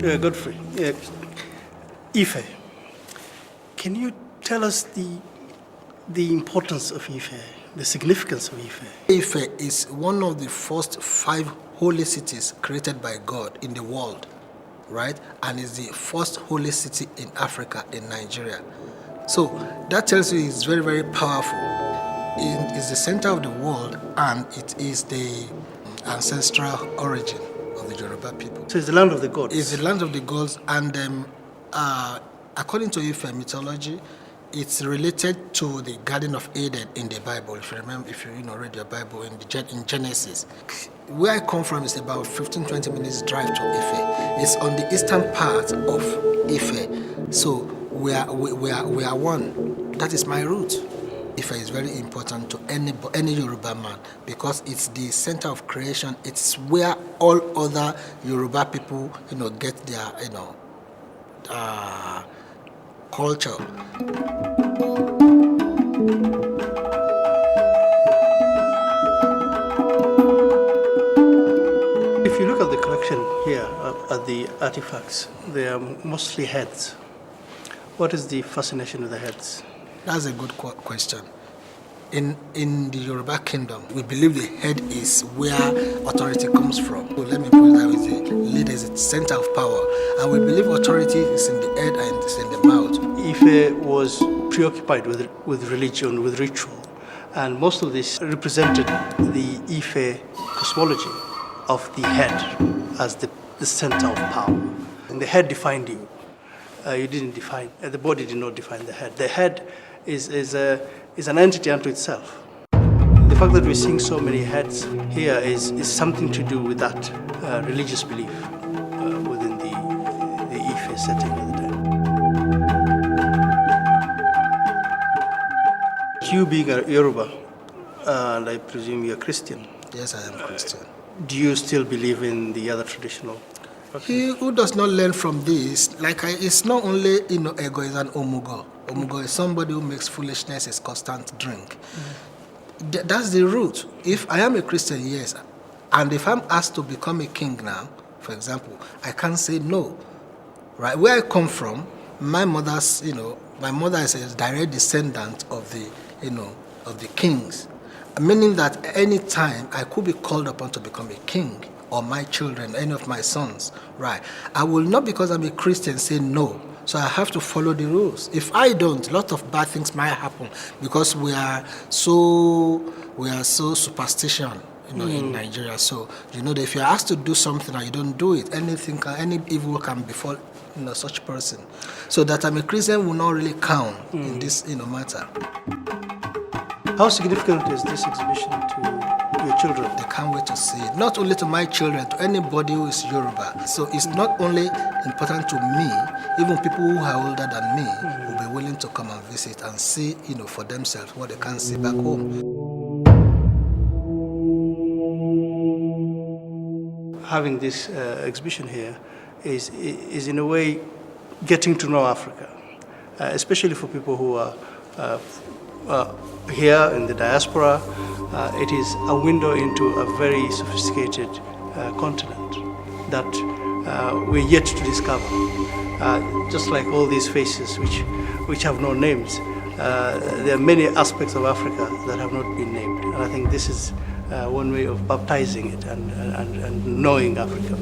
Godfrey, Ife, can you tell us the importance of Ife, the significance of Ife? Ife is one of the first 5 holy cities created by God in the world, right? And is the first holy city in Africa, in Nigeria. So that tells you it's very, very powerful. It is the center of the world, and it is the ancestral origin of the Yoruba people. So it's the land of the gods. It's the land of the gods, and according to Ife mythology, it's related to the Garden of Eden in the Bible. If you remember, if you read your Bible in Genesis. Where I come from is about 15-20 minutes drive to Ife. It's on the eastern part of Ife. So we are one. That is my root. Ife is very important to any Yoruba man because it's the center of creation. It's where all other Yoruba people, get their, culture. If you look at the collection here, at the artifacts, they are mostly heads. What is the fascination with the heads? That's a good question. In the Yoruba kingdom, we believe the head is where authority comes from. So let me put it that way: the leader is the center of power, and we believe authority is in the head and it's in the mouth. Ife was preoccupied with religion, with ritual, and most of this represented the Ife cosmology of the head as the center of power. And the head defined you. You didn't define, the body did not define the head. The head is an entity unto itself. The fact that we're seeing so many heads here is something to do with that religious belief within the Ife setting at the time. You being a Yoruba, and I presume you're Christian. Yes, I am Christian. Do you still believe in the other traditional? He who does not learn from this, it's not only ego is an omugo. Omugo is somebody who makes foolishness his constant drink. That's the root. If I am a Christian, yes, and if I'm asked to become a king now, for example, I can't say no. Right? Where I come from, my mother is a direct descendant of the kings, meaning that any time I could be called upon to become a king, or my children, any of my sons, right? I will not, because I'm a Christian, say no. So I have to follow the rules. If I don't, a lot of bad things might happen because we are so superstition, in Nigeria. So that if you're asked to do something and you don't do it, any evil can befall such person. So that I'm a Christian will not really count in this matter. How significant is this exhibition to your children? They can't wait to see it. Not only to my children, to anybody who is Yoruba. So it's not only important to me, even people who are older than me will be willing to come and visit and see, for themselves what they can't see back home. Having this exhibition here is in a way getting to know Africa, especially for people who are here in the diaspora. It is a window into a very sophisticated continent that we're yet to discover. Just like all these faces which have no names, there are many aspects of Africa that have not been named. And I think this is one way of baptizing it and knowing Africa.